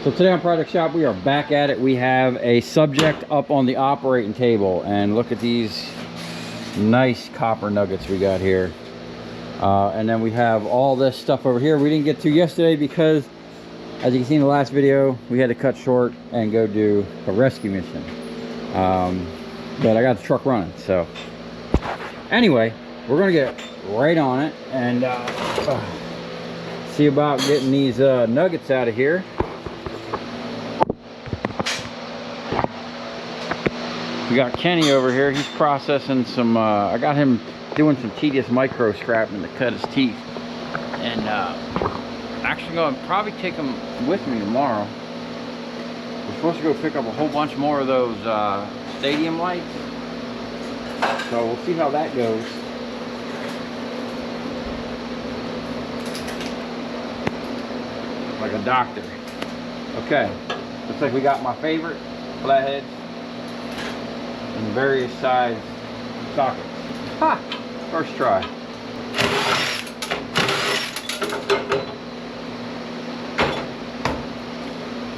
So today on Project Shop, we are back at it. We have a subject up on the operating table, and look at these nice copper nuggets we got here. And then we have all this stuff over here we didn't get to yesterday because, as you can see in the last video, we had to cut short and go do a rescue mission. But I got the truck running, so anyway, we're gonna get right on it and see about getting these nuggets out of here. We got Kenny over here. He's processing some, I got him doing some tedious micro scrapping to cut his teeth. And actually going to probably take him with me tomorrow. We're supposed to go pick up a whole bunch more of those stadium lights. So we'll see how that goes. Like a doctor. Okay, looks like we got my favorite flatheads in various size sockets. Ha! First try.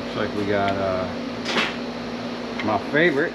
Looks like we got my favorite.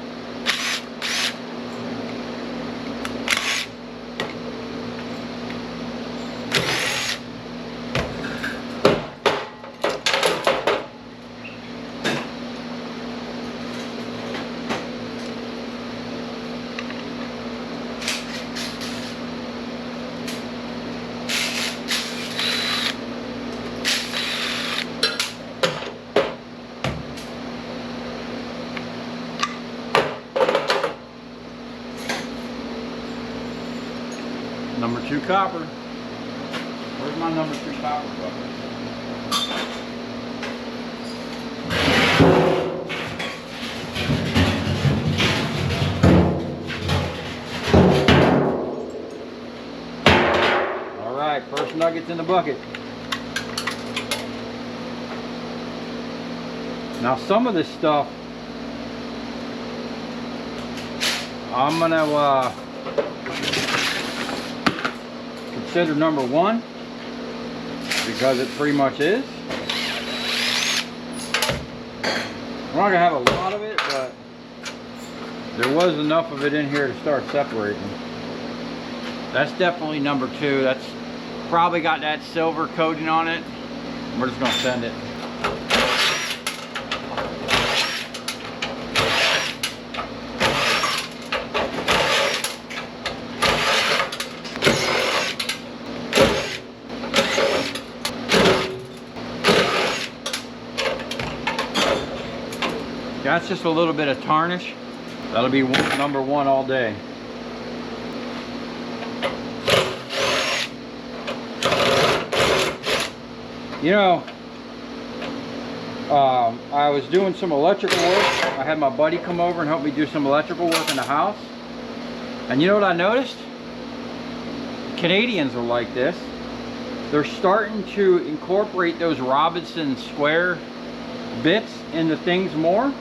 Number 2 copper. Where's my number 2 copper bucket? All right, first nuggets in the bucket. Now some of this stuff I'm gonna consider number 1 because it pretty much is. We're not gonna have a lot of it, but there was enough of it in here to start separating. That's definitely number 2. That's probably got that silver coating on it. We're just gonna send it. That's just a little bit of tarnish. That'll be number 1 all day. You know, I was doing some electrical work. I had my buddy come over and help me do some electrical work in the house. And you know what I noticed? Canadians are like this. They're starting to incorporate those Robinson square bits into things more.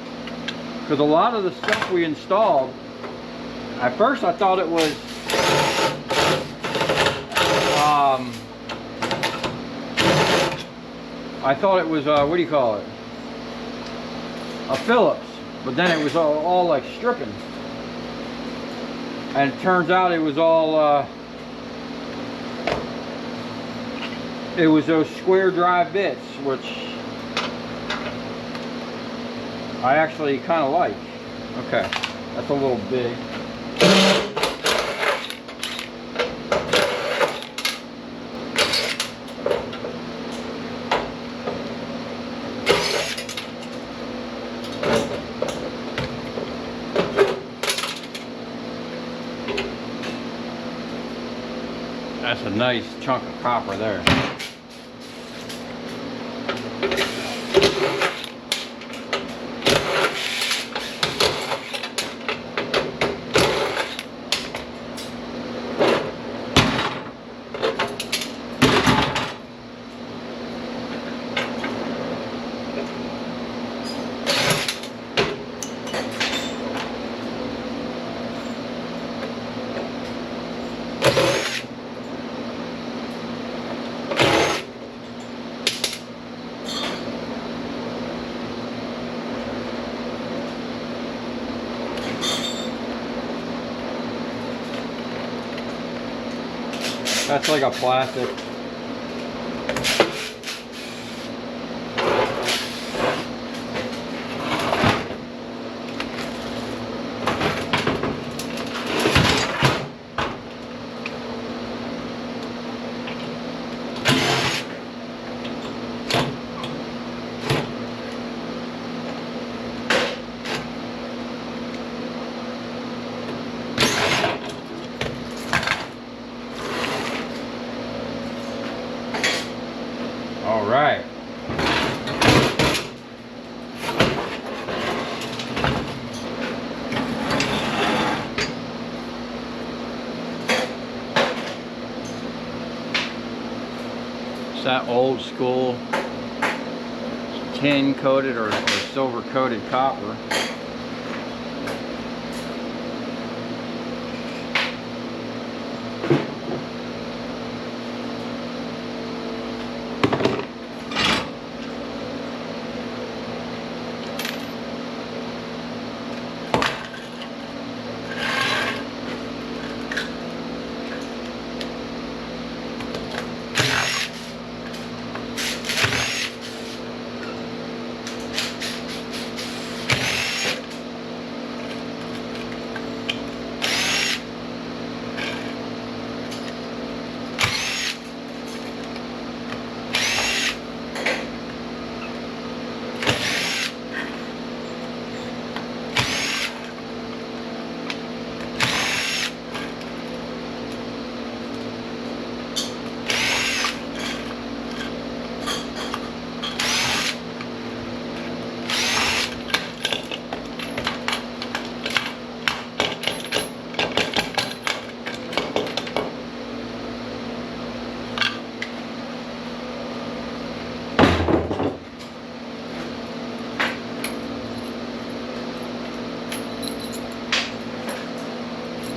Because a lot of the stuff we installed, at first I thought it was what do you call it? A Phillips, but then it was all like stripping. And it turns out it was all it was those square drive bits, which I actually kind of like. Okay, that's a little big. That's a nice chunk of copper there. That's like a plastic. All right. It's that old school tin coated or silver coated copper.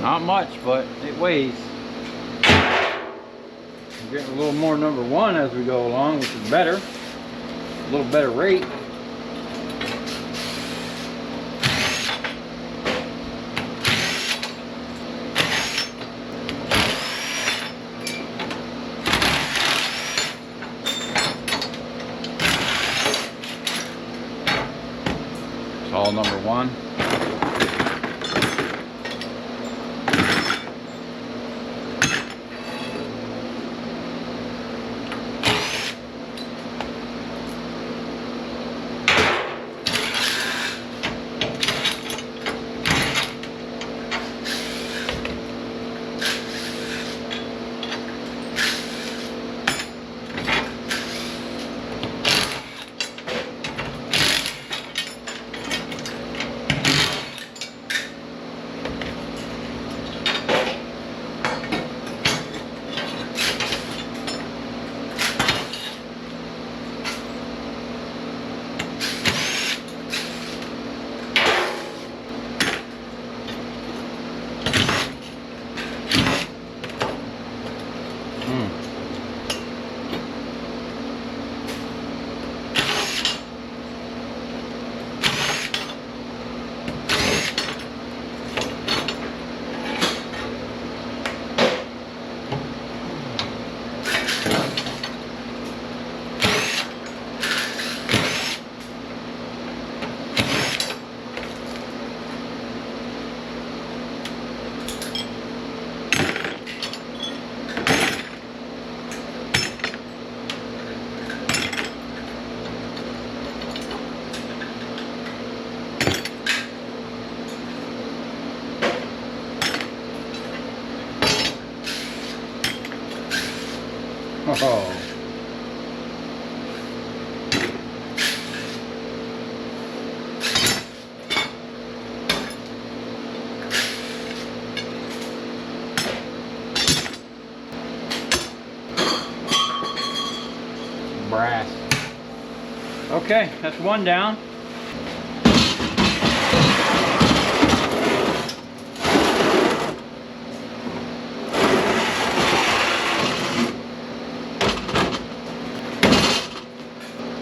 Not much, but it weighs. I'm getting a little more number one as we go along, which is better. A little better rate. It's all number one. Oh. Brass. Okay, that's one down.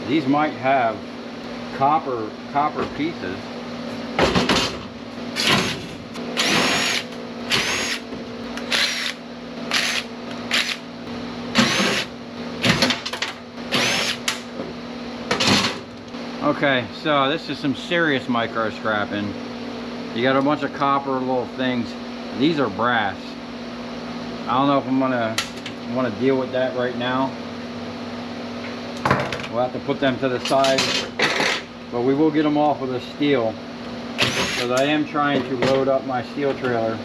These might have copper pieces. Okay, so this is some serious micro scrapping. You got a bunch of copper little things. These are brass. I don't know if I'm gonna deal with that right now. We'll have to put them to the side, but we will get them off with a steel, because I am trying to load up my steel trailer.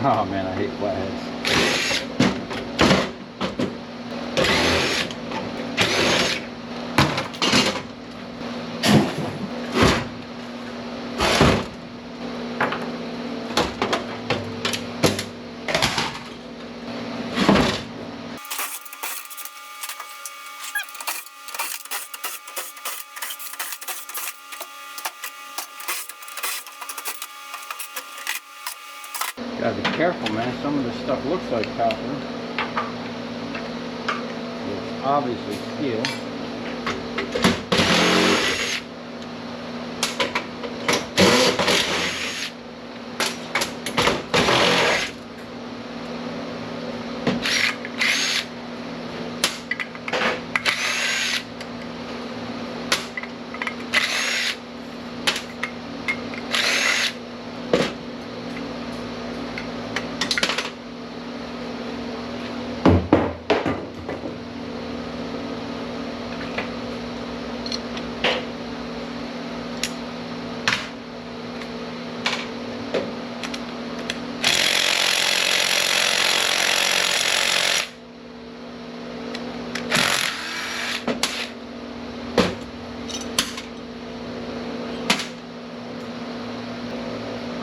Oh man, I hate flatheads. Gotta be careful, man. Some of this stuff looks like copper. It's obviously steel.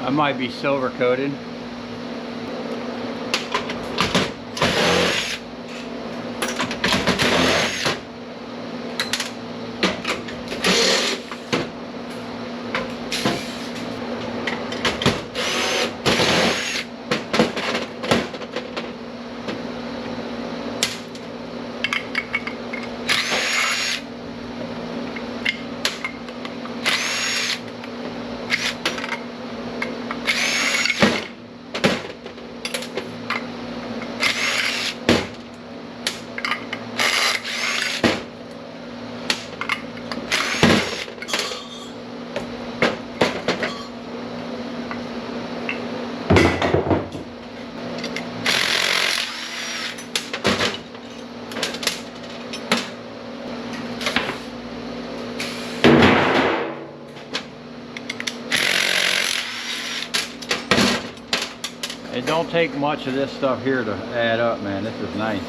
I might be silver coated. It don't take much of this stuff here to add up, man. This is nice.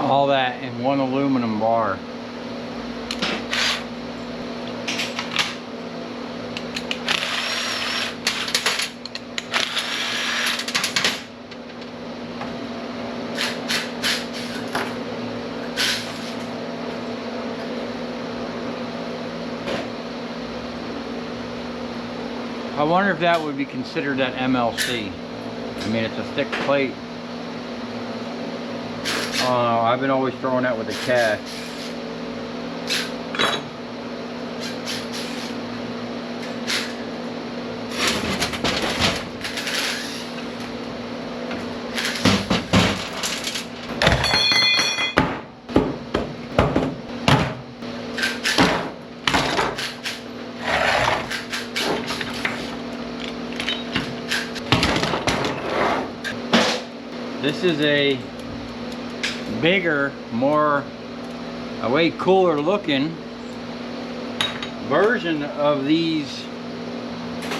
All that in one aluminum bar. I wonder if that would be considered that MLC. I mean, it's a thick plate. I don't know, I've been always throwing that with the cast. This is a bigger, a way cooler looking version of these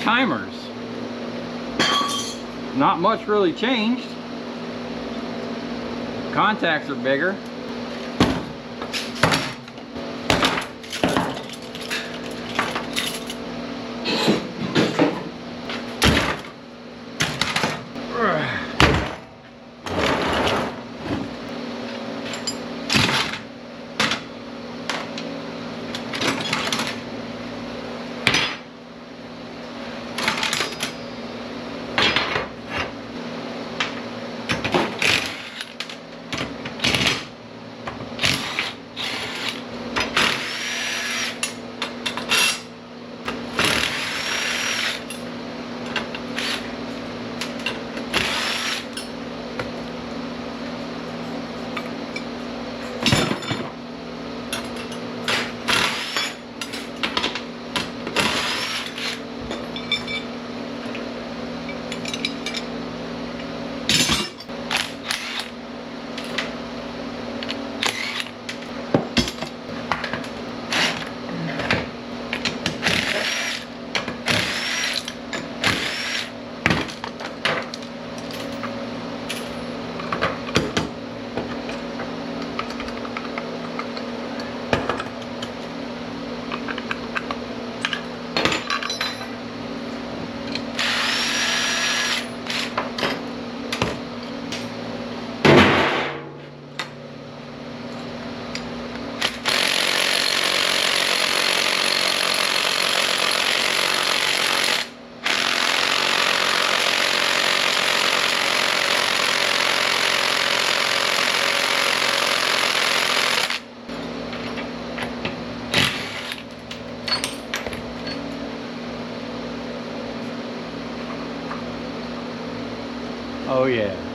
timers. Not much really changed. Contacts are bigger. Oh yeah.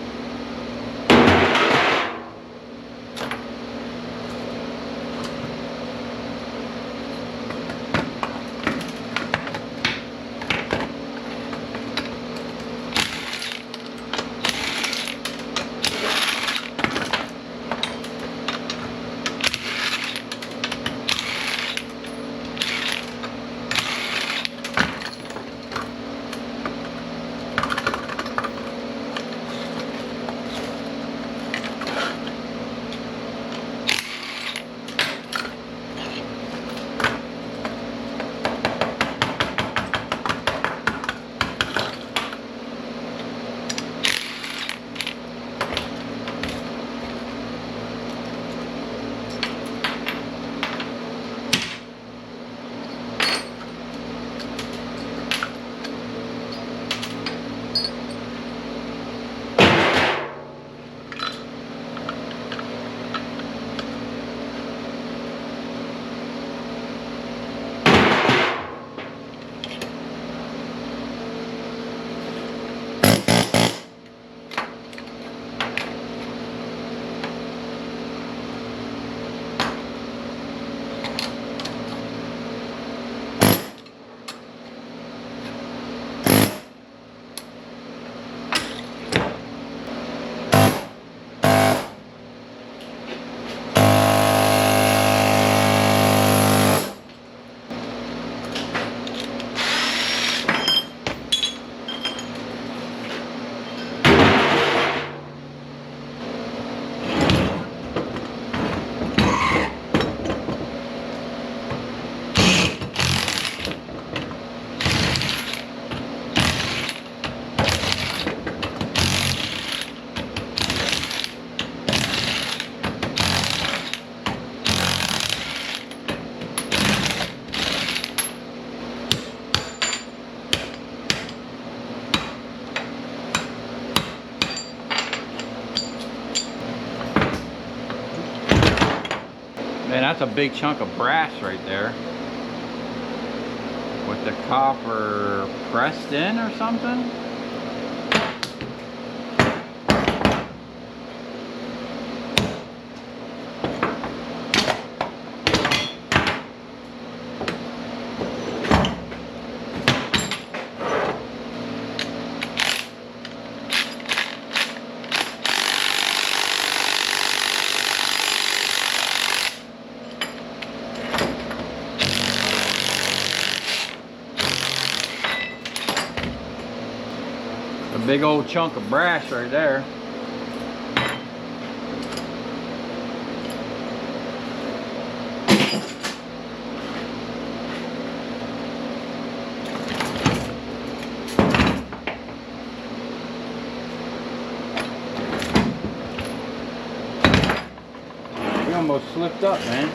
That's a big chunk of brass right there. With the copper pressed in or something? A big old chunk of brass right there. We almost slipped up, man.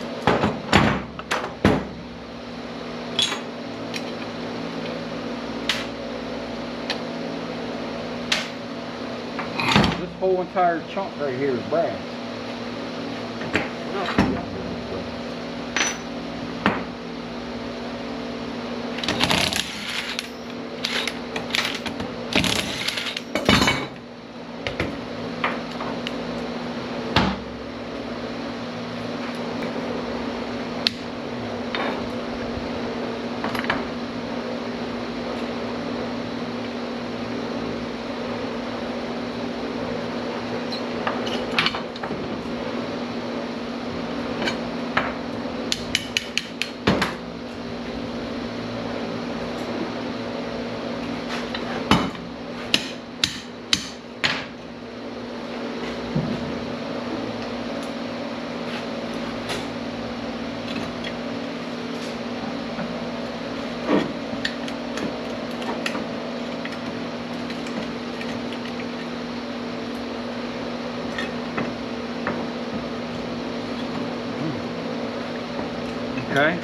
This whole entire chunk right here is brass. What else we got here? Okay.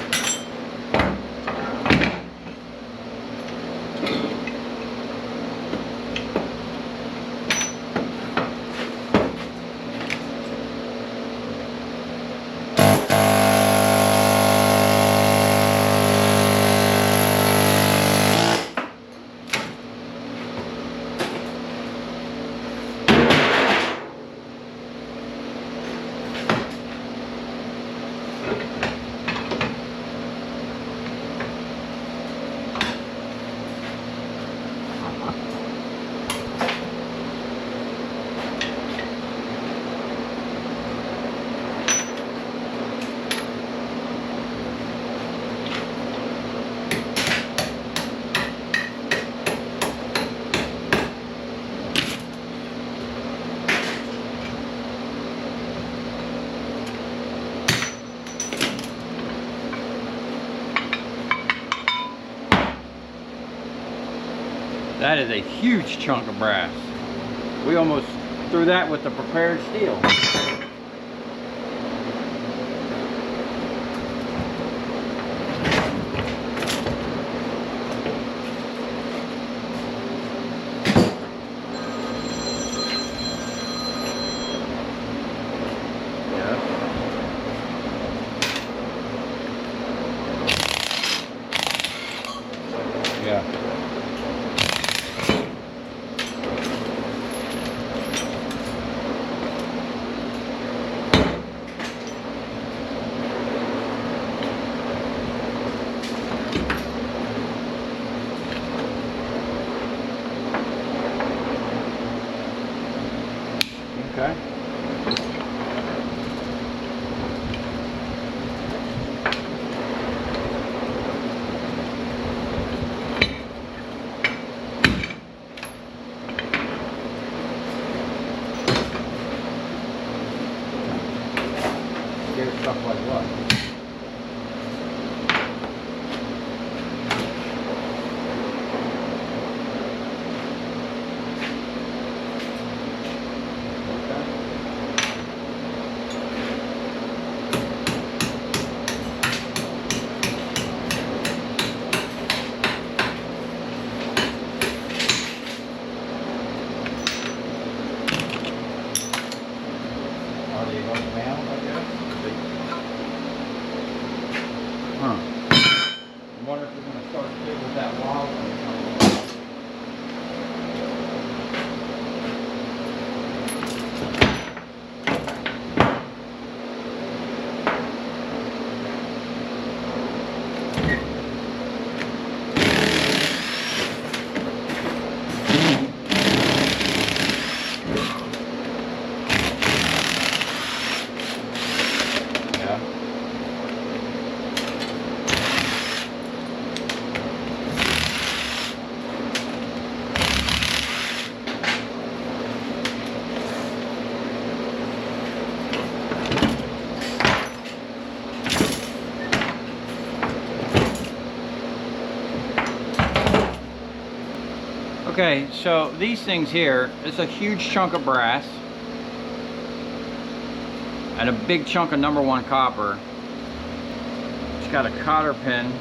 That is a huge chunk of brass. We almost threw that with the prepared steel. Yeah. Okay. I'm gonna start to with that wall. Okay, so these things here, it's a huge chunk of brass and a big chunk of #1 copper. It's got a cotter pin.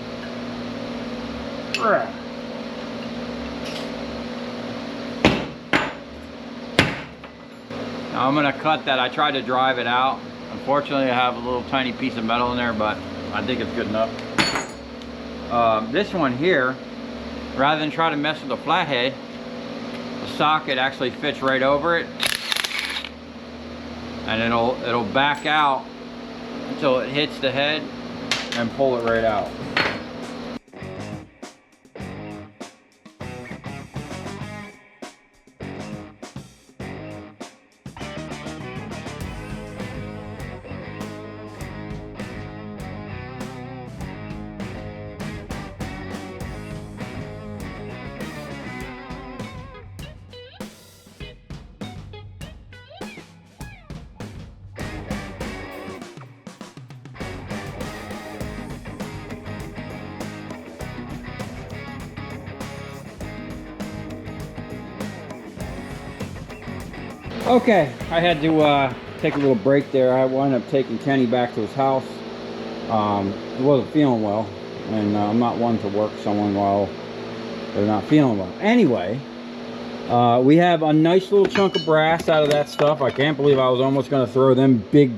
Now I'm gonna cut that. I tried to drive it out. Unfortunately, I have a little tiny piece of metal in there, but I think it's good enough. This one here, rather than try to mess with the flathead, the socket actually fits right over it, and it'll back out until it hits the head and pull it right out. Okay, I had to take a little break there. I wound up taking Kenny back to his house. He wasn't feeling well, and I'm not one to work someone while they're not feeling well. Anyway, we have a nice little chunk of brass out of that stuff. I can't believe I was almost going to throw them big,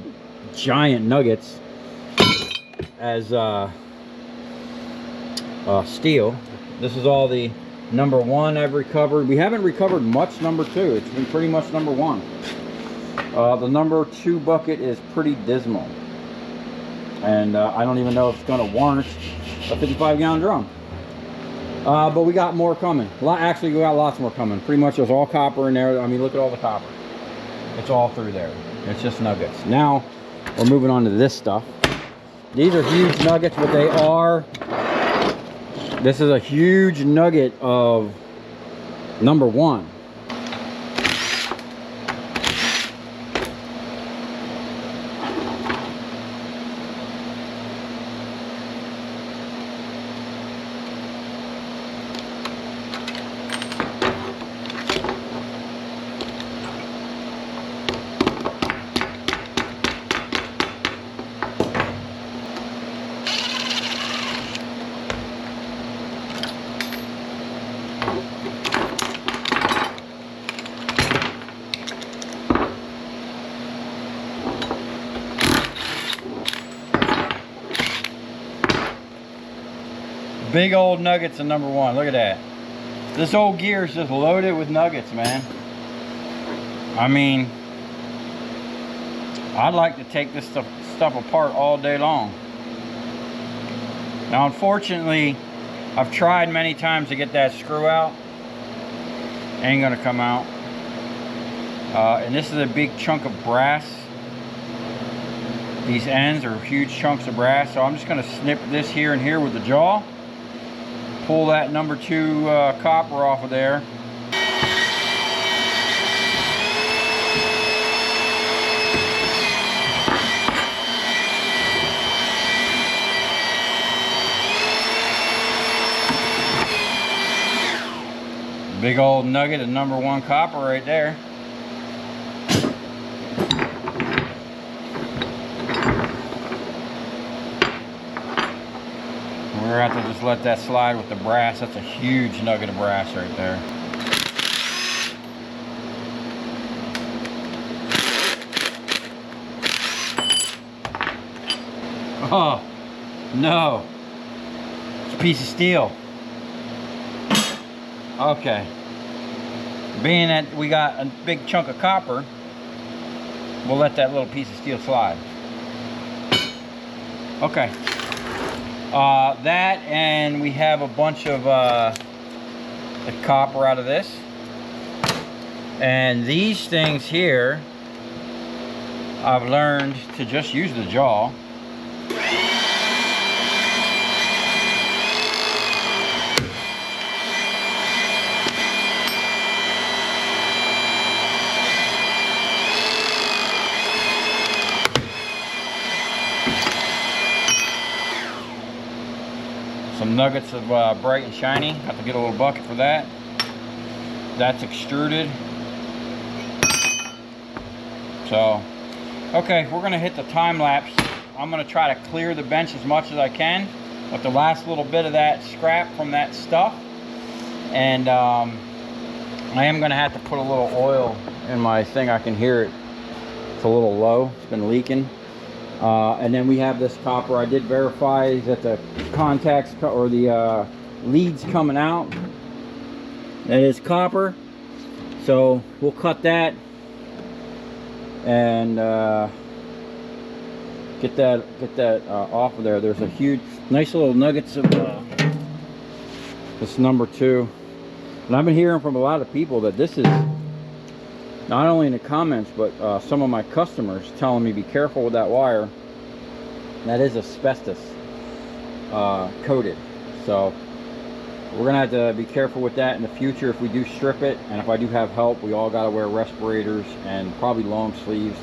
giant nuggets as steel. This is all the #1 I've recovered. We haven't recovered much #2. It's been pretty much #1. The #2 bucket is pretty dismal, and I don't even know if it's going to warrant a 55-gallon drum. But we got more coming. Actually, we got lots more coming. Pretty much there's all copper in there. I mean, look at all the copper. It's all through there. It's just nuggets. Now we're moving on to this stuff. These are huge nuggets, but they are. This is a huge nugget of #1. Big old nuggets of #1. Look at that. This old gear is just loaded with nuggets, man. I mean, I'd like to take this stuff apart all day long. Now, unfortunately, I've tried many times to get that screw out. Ain't gonna come out. And this is a big chunk of brass. These ends are huge chunks of brass, so I'm just gonna snip this here and here with the jaw. Pull that #2 copper off of there. Big old nugget of #1 copper right there. We're gonna have to just let that slide with the brass. That's a huge nugget of brass right there. Oh, no. It's piece of steel. Okay. Being that we got a big chunk of copper, we'll let that little piece of steel slide. Okay. That, and we have a bunch of the copper out of this. And these things here, I've learned to just use the jaw. Some nuggets of bright and shiny. Have to get a little bucket for that. That's extruded. So, okay, we're gonna hit the time lapse. I'm gonna try to clear the bench as much as I can with the last little bit of that scrap from that stuff. And I am gonna have to put a little oil in my thing. I can hear it. It's a little low. It's been leaking. And then we have this copper. I did verify that the contacts or the leads coming out, that is copper. So we'll cut that and get that off of there. There's a huge, nice little nuggets of this number 2. And I've been hearing from a lot of people that this is, not only in the comments, but some of my customers telling me be careful with that wire. That is asbestos coated. So we're gonna have to be careful with that in the future if we do strip it. And if I do have help, we all gotta wear respirators and probably long sleeves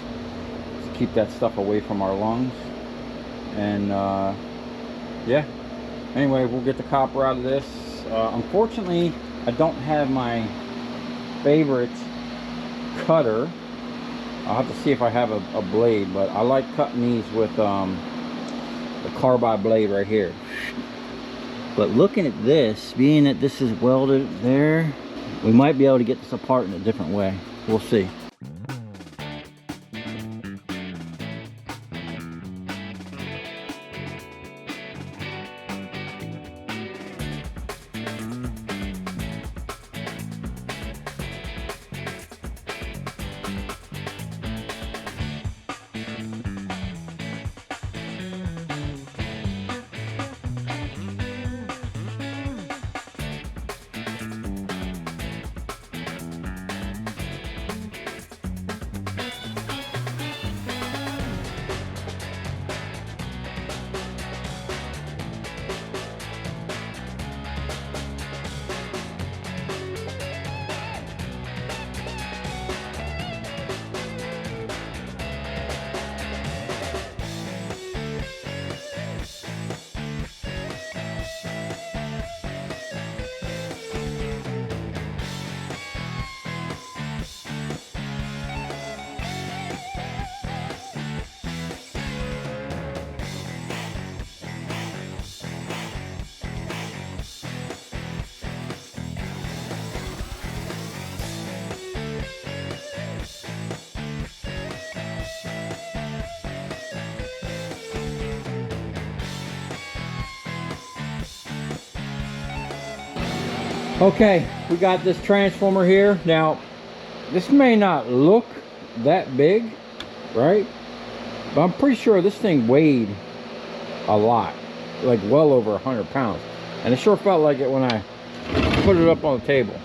to keep that stuff away from our lungs. And yeah, anyway, we'll get the copper out of this. Unfortunately, I don't have my favorite cutter. I'll have to see if I have a blade, but I like cutting these with the carbide blade right here. But looking at this, being that this is welded there, we might be able to get this apart in a different way. We'll see. Okay, we got this transformer here. Now, this may not look that big, right? But I'm pretty sure this thing weighed a lot, like well over 100 pounds. And it sure felt like it when I put it up on the table.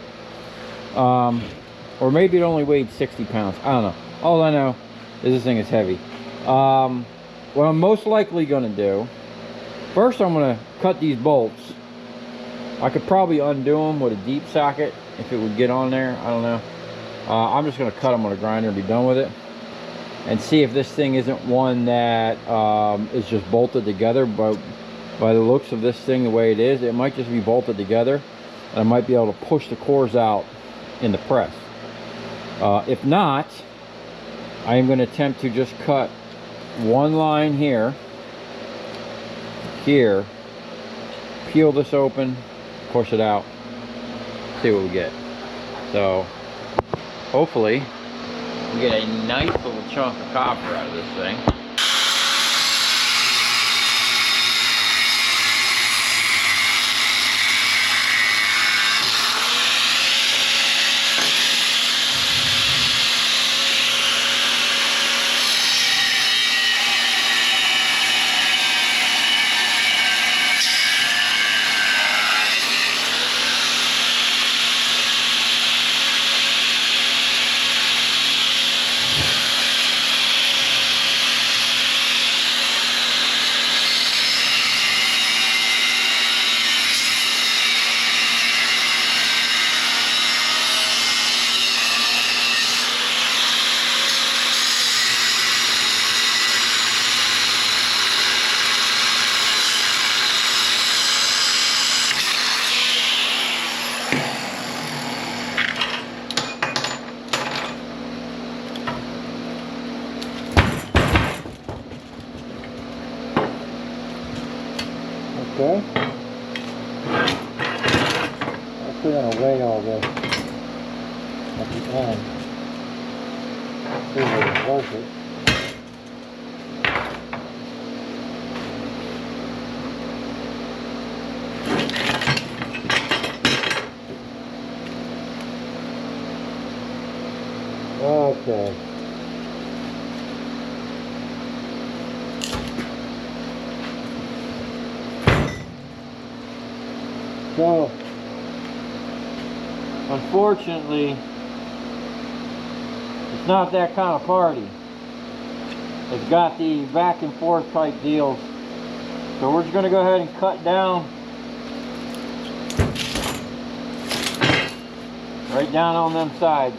Or maybe it only weighed 60 pounds. I don't know. All I know is this thing is heavy. What I'm most likely gonna do, first I'm gonna cut these bolts. I could probably undo them with a deep socket if it would get on there. I don't know. I'm just going to cut them with a grinder and be done with it. And see if this thing isn't one that is just bolted together. But by the looks of this thing, the way it is, it might just be bolted together. And I might be able to push the cores out in the press. If not, I am going to attempt to just cut one line here, peel this open, push it out, see what we get. So hopefully we get a nice little chunk of copper out of this thing. gonna weigh all this at the end. See if it's worth it. Okay. So, unfortunately, it's not that kind of party. It's got the back and forth type deals. So we're just going to go ahead and cut down. Right down on them sides.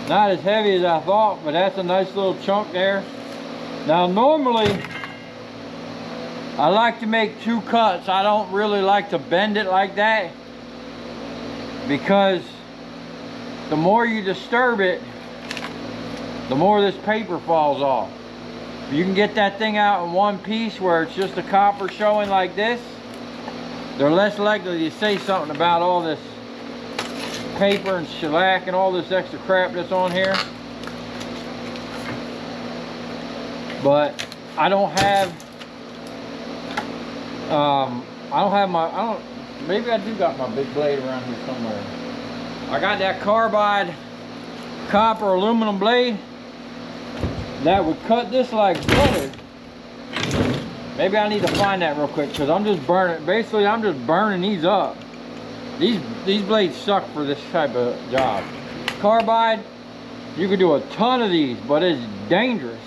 Not as heavy as I thought, but that's a nice little chunk there. Now normally, I like to make 2 cuts. I don't really like to bend it like that, because the more you disturb it, the more this paper falls off. If you can get that thing out in one piece where it's just the copper showing like this, they're less likely to say something about all this paper and shellac and all this extra crap that's on here. But I don't have maybe I do got my big blade around here somewhere. I got that carbide copper aluminum blade that would cut this like butter. Maybe I need to find that real quick, because I'm just burning, basically I'm just burning these up. These blades suck for this type of job. Carbide, you could do a ton of these, but it's dangerous.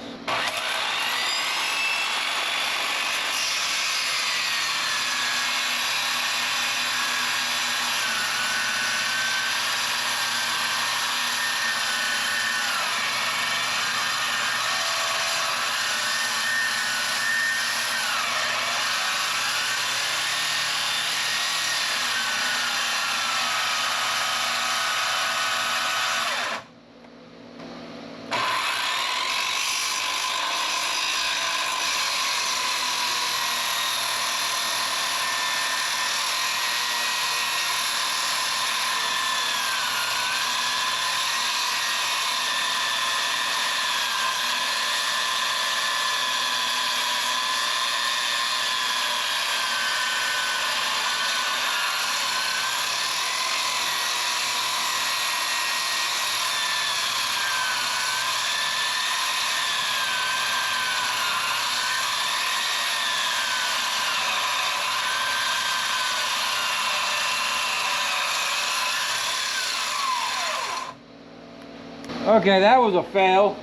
Okay, that was a fail.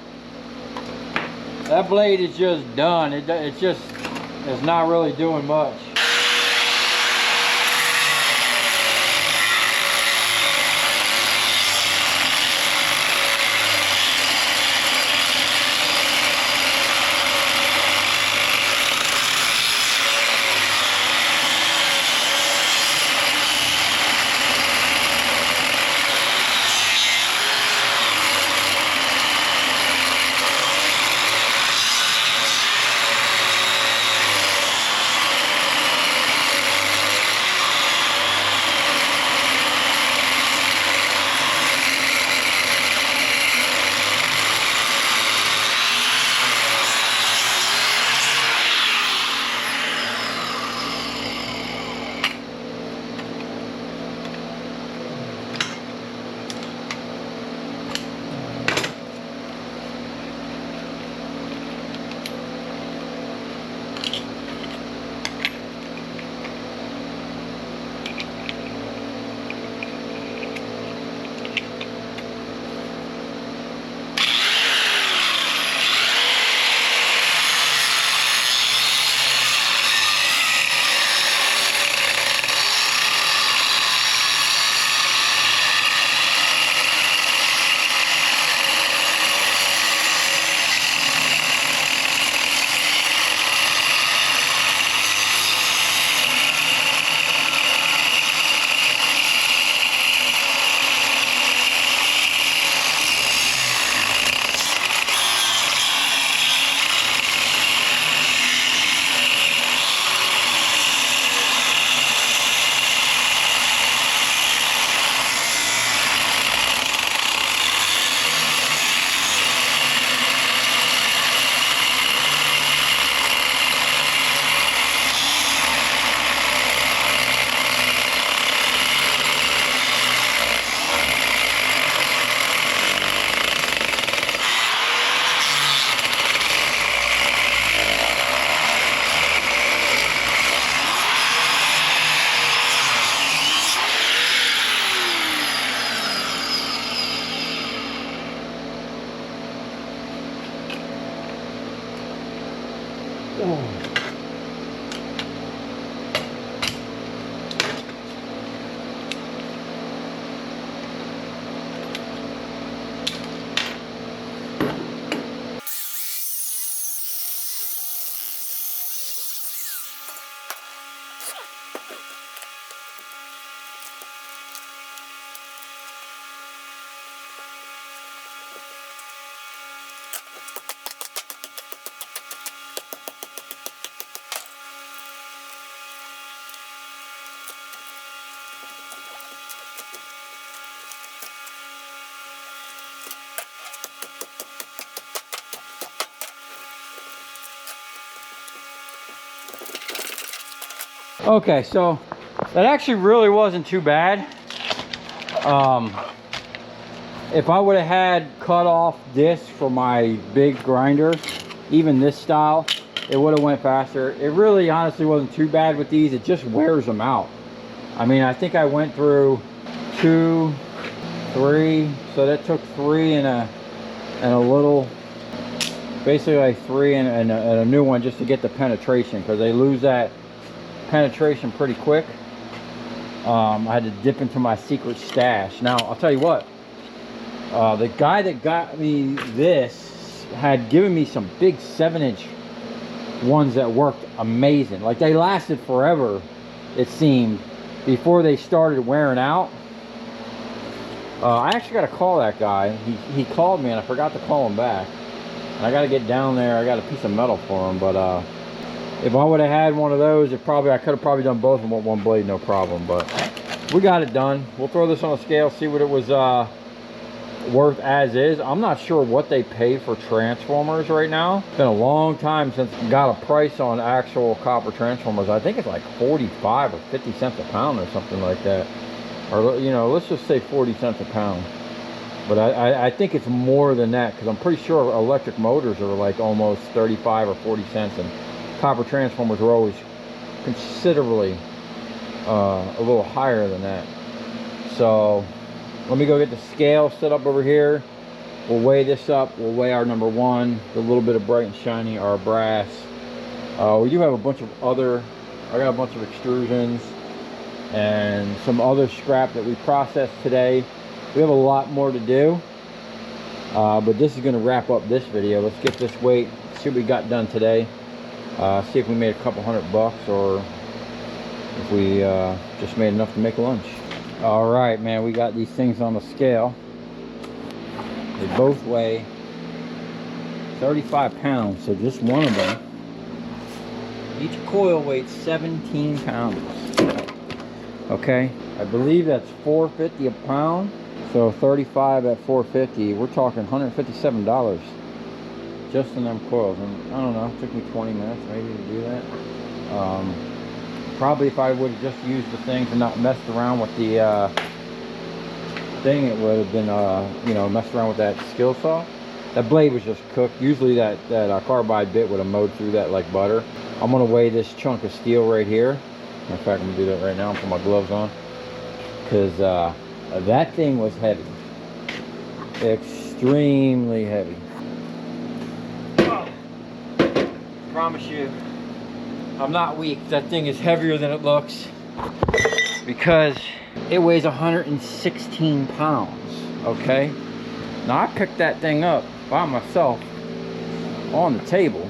That blade is just done. It's not really doing much. Okay, so that actually really wasn't too bad. If I would have had cut off discs for my big grinder, even this style, it would have went faster. It really honestly wasn't too bad with these. It just wears them out. I mean, I think I went through 2, 3, so that took 3 and a little, basically like 3 and a new one just to get the penetration, because they lose that penetration pretty quick. I had to dip into my secret stash. Now I'll tell you what, the guy that got me this had given me some big 7-inch ones that worked amazing. Like, they lasted forever, it seemed, before they started wearing out. I actually got to call that guy. He called me and I forgot to call him back, and I got to get down there. I got a piece of metal for him, but if I would have had one of those, I could have probably done both of them with one blade, no problem. But we got it done. We'll throw this on a scale, see what it was worth as is. I'm not sure what they pay for transformers right now. It's been a long time since I got a price on actual copper transformers. I think it's like 45 or 50 cents a pound or something like that. Or, you know, let's just say 40 cents a pound. But I think it's more than that, because I'm pretty sure electric motors are like almost 35 or 40 cents, and copper transformers were always considerably a little higher than that. So let me go get the scale set up over here. We'll weigh this up. We'll weigh our number 1, the little bit of bright and shiny, our brass. We do have a bunch of other, I got a bunch of extrusions and some other scrap that we processed today. We have a lot more to do, but this is going to wrap up this video. Let's get this weight, see what we got done today, see if we made a couple $100 or if we just made enough to make lunch. All right, man, we got these things on the scale. They both weigh 35 pounds, so just one of them. Each coil weighs 17 pounds. Okay, I believe that's $4.50 a pound. So 35 at 450, we're talking $157 just in them coils. And I don't know, it took me 20 minutes maybe to do that. Probably if I would have just used the things and not messed around with the thing, it would have been, you know, messed around with that skill saw. That blade was just cooked. Usually that carbide bit would have mowed through that like butter. I'm gonna weigh this chunk of steel right here. Matter of fact, I'm gonna do that right now. I'm putting my gloves on, because that thing was heavy, extremely heavy. Oh, promise you, I'm not weak. That thing is heavier than it looks, because it weighs 116 pounds. Okay, now I picked that thing up by myself on the table.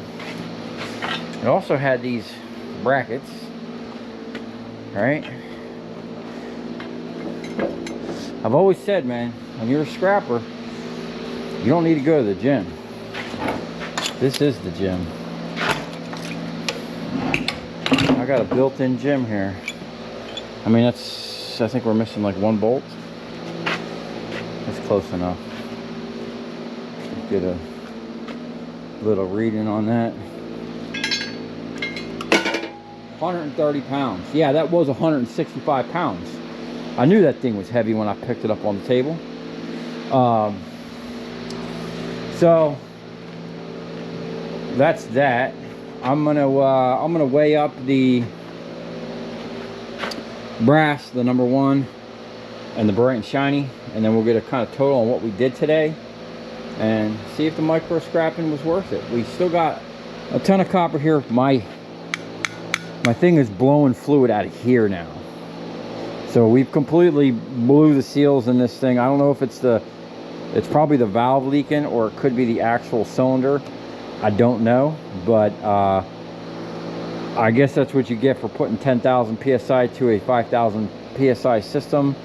It also had these brackets, right? I've always said, man, when you're a scrapper, you don't need to go to the gym. This is the gym. I got a built-in gym here. I mean, that's, I think we're missing like 1 bolt. That's close enough. Get a little reading on that. 130 pounds. Yeah, that was 165 pounds. I knew that thing was heavy when I picked it up on the table. So that's that. I'm gonna weigh up the brass, the number 1, and the bright and shiny, and then we'll get a kind of total on what we did today and see if the micro scrapping was worth it. We still got a ton of copper here. My thing is blowing fluid out of here now. So we've completely blew the seals in this thing. I don't know if it's probably the valve leaking, or it could be the actual cylinder. I don't know, but I guess that's what you get for putting 10,000 PSI to a 5,000 PSI system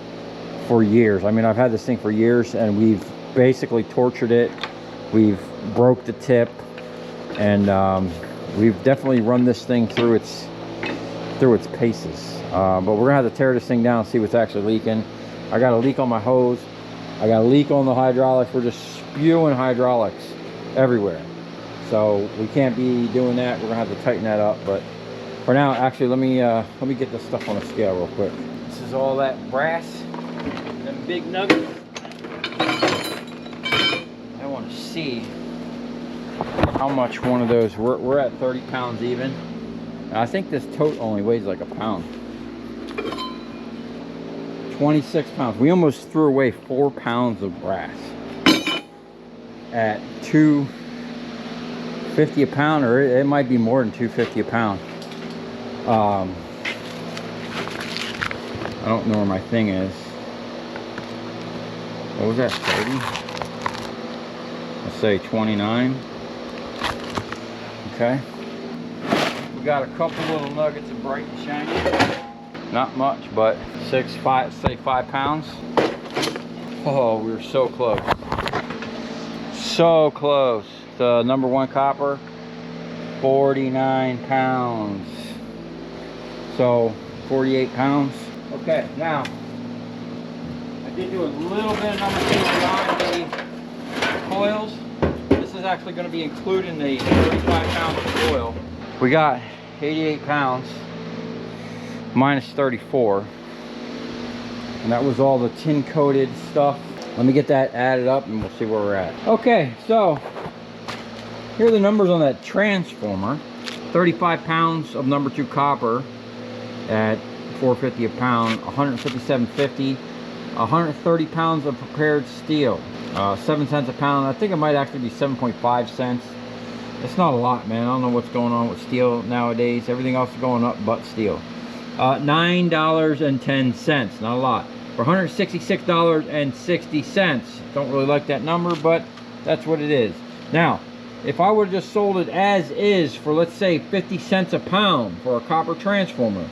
for years. I mean, I've had this thing for years, and we've basically tortured it. We've broke the tip, and we've definitely run this thing through its paces. But we're gonna have to tear this thing down and see what's actually leaking. I got a leak on my hose. I got a leak on the hydraulics. We're just spewing hydraulics everywhere. So we can't be doing that. We're gonna have to tighten that up. But For now, actually, let me get this stuff on a scale real quick. This is all that brass, them big nuggets. I want to see how much one of those. We're at 30 pounds even. And I think this tote only weighs like a pound. 26 pounds. We almost threw away 4 pounds of brass at $2.50 a pound, or it might be more than $2.50 a pound. I don't know where my thing is. What was that, 30? Let's say 29. Okay. We got a couple little nuggets of bright and shiny. Not much, but 6, 5, say 5 pounds. Oh, we were so close. So close. The number 1 copper, 49 pounds. So 48 pounds. Okay, now I did do a little bit of number 2 on the coils. This is actually going to be included in the 35 pounds of oil. We got 88 pounds minus 34, and that was all the tin coated stuff. Let me get that added up and we'll see where we're at. Okay, so here are the numbers on that transformer. 35 pounds of number 2 copper at $4.50 a pound, 157.50. 130 pounds of prepared steel, 7 cents a pound. I think it might actually be 7.5 cents. It's not a lot, man. I don't know what's going on with steel nowadays. Everything else is going up but steel. $9.10, not a lot. For $166.60. Don't really like that number, but that's what it is. Now, if I would have just sold it as is for, let's say, 50 cents a pound for a copper transformer,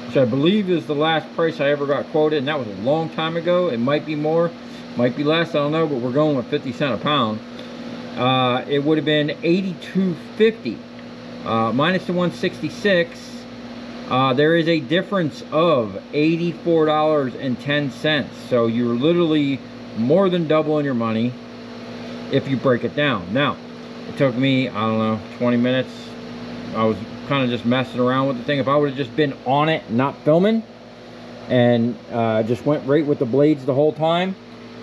which I believe is the last price I ever got quoted, and that was a long time ago. It might be more, might be less, I don't know, but we're going with 50 cents a pound. It would have been $82.50 minus the 166. There is a difference of $84.10. So you're literally more than doubling your money if you break it down. Now, it took me, I don't know, 20 minutes. I was kind of just messing around with the thing. If I would have just been on it, not filming, and just went right with the blades the whole time,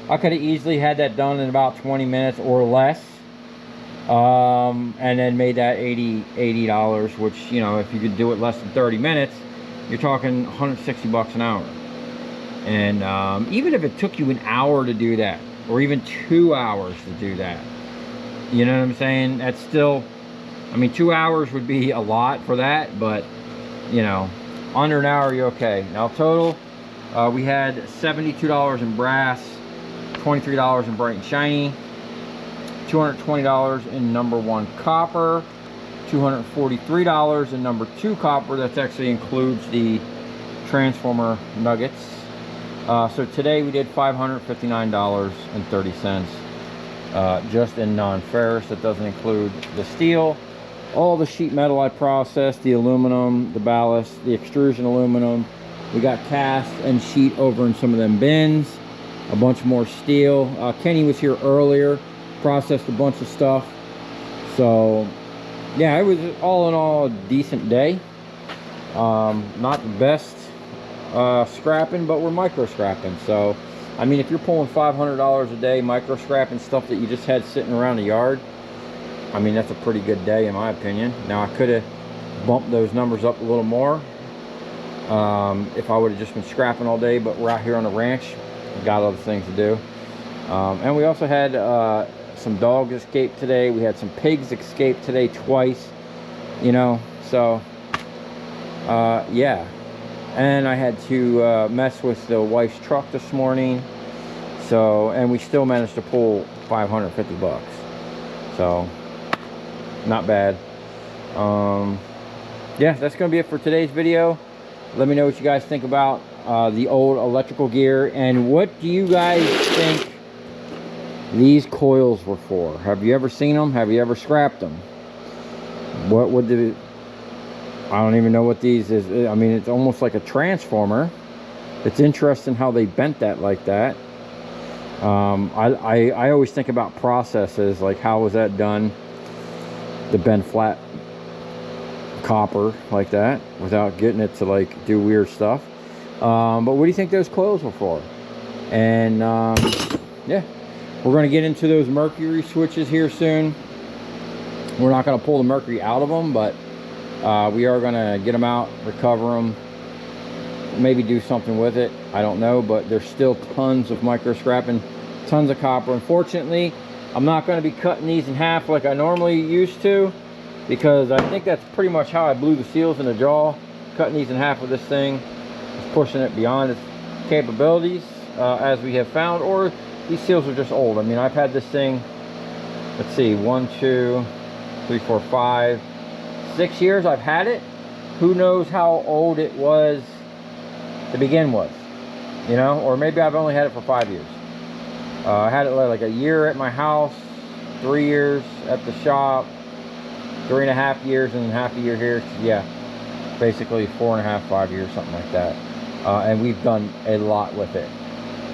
I could have easily had that done in about 20 minutes or less, and then made that $80, which, you know, if you could do it less than 30 minutes, you're talking 160 bucks an hour. And even if it took you an hour to do that, or even 2 hours to do that, you know what I'm saying, that's still, I mean, 2 hours would be a lot for that, but, you know, under an hour, you're okay. Now, total, we had $72 in brass, $23 in bright and shiny, $220 in number 1 copper, $243 in number 2 copper. That actually includes the transformer nuggets. So today we did $559.30 just in non-ferrous. That doesn't include the steel. All the sheet metal I processed, the aluminum, the ballast, the extrusion aluminum. We got cast and sheet over in some of them bins. A bunch more steel. Kenny was here earlier, processed a bunch of stuff. So yeah, it was all in all a decent day. Not the best scrapping, but we're micro scrapping. So I mean, if you're pulling $500 a day micro scrapping stuff that you just had sitting around the yard, I mean, that's a pretty good day in my opinion. Now, I could have bumped those numbers up a little more if I would have just been scrapping all day, but we're out here on the ranch, got other things to do. And we also had some dogs escape today. We had some pigs escape today twice, you know, so yeah. And I had to mess with the wife's truck this morning, so, and we still managed to pull 550 bucks, so not bad. Yeah, that's gonna be it for today's video. Let me know what you guys think about the old electrical gear, and what do you guys think these coils were for? Have you ever seen them? Have you ever scrapped them? What would the, I don't even know what these is. I mean, it's almost like a transformer. It's interesting how they bent that like that. I always think about processes, like how was that done to bend flat copper like that without getting it to like do weird stuff. But what do you think those coils were for? And yeah, we're going to get into those mercury switches here soon. We're not going to pull the mercury out of them, but we are going to get them out, recover them, maybe do something with it. I don't know, but there's still tons of micro scrap and tons of copper. Unfortunately, I'm not going to be cutting these in half like I normally used to, because I think that's pretty much how I blew the seals in the jaw. Cutting these in half with this thing is pushing it beyond its capabilities, as we have found, or these seals are just old. I mean, I've had this thing, let's see, 1, 2, 3, 4, 5, 6 years I've had it. Who knows how old it was to begin with, you know? Or maybe I've only had it for 5 years. I had it like a year at my house, 3 years at the shop, 3.5 years, and half a year here. Yeah, basically 4.5, 5 years, something like that. And we've done a lot with it.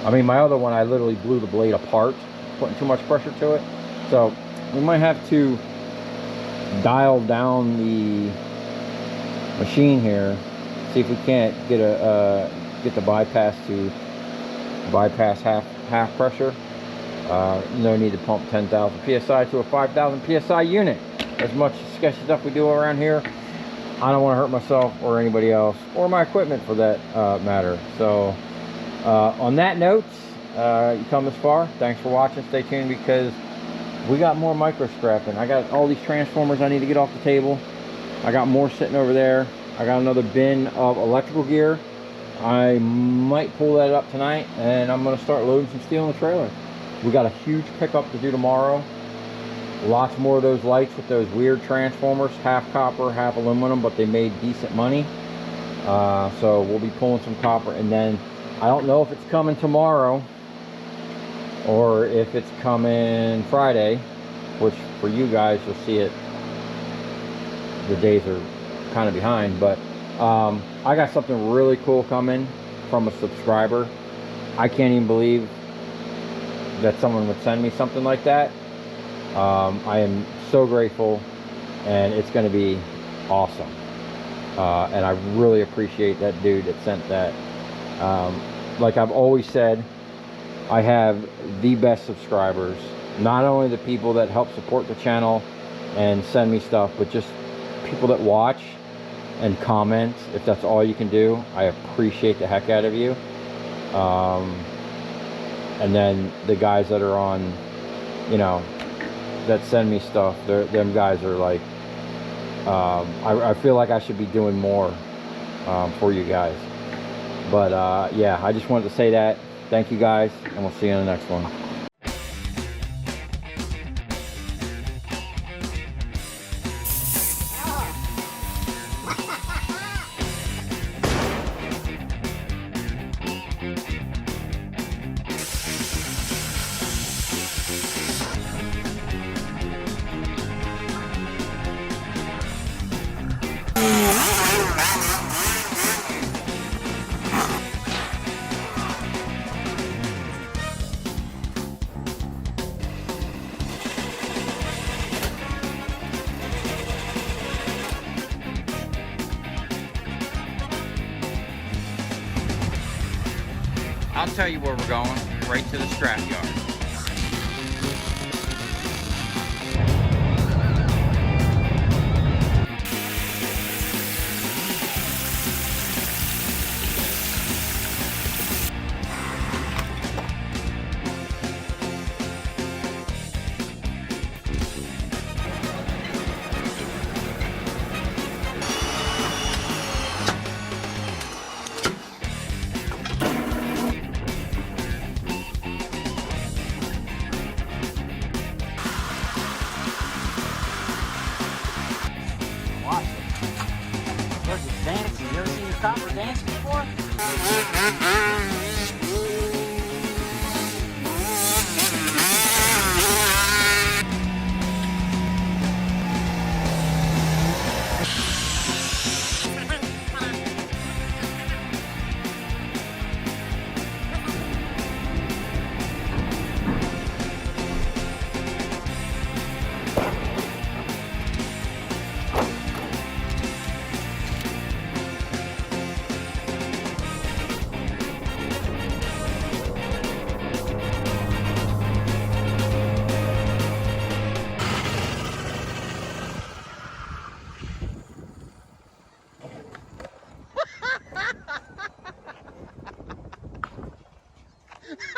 I mean, my other one, I literally blew the blade apart, putting too much pressure to it. So we might have to dial down the machine here, see if we can't get the bypass to bypass half pressure. No need to pump 10,000 psi to a 5,000 psi unit. As much sketchy stuff we do around here, I don't want to hurt myself or anybody else, or my equipment for that matter. So on that note, you come this far, thanks for watching. Stay tuned, because we got more micro scrapping. I got all these transformers I need to get off the table. I got more sitting over there. I got another bin of electrical gear. I might pull that up tonight, and I'm going to start loading some steel in the trailer. We got a huge pickup to do tomorrow. Lots more of those lights with those weird transformers, half copper, half aluminum, but they made decent money. So we'll be pulling some copper, and then I don't know if it's coming tomorrow or if it's coming Friday, which for you guys, you'll see it. The days are kind of behind, but I got something really cool coming from a subscriber. I can't even believe that someone would send me something like that. I am so grateful, and it's going to be awesome. And I really appreciate that dude that sent that. Like I've always said, I have the best subscribers. Not only the people that help support the channel and send me stuff, but just people that watch and comment. If that's all you can do, I appreciate the heck out of you. And then the guys that are on, you know, that send me stuff, them guys are like, I feel like I should be doing more for you guys. But yeah, I just wanted to say that. Thank you guys, and we'll see you in the next one. I'll tell you where we're going, right to the scrap yard. Dancing. You ever seen your copper dancing before?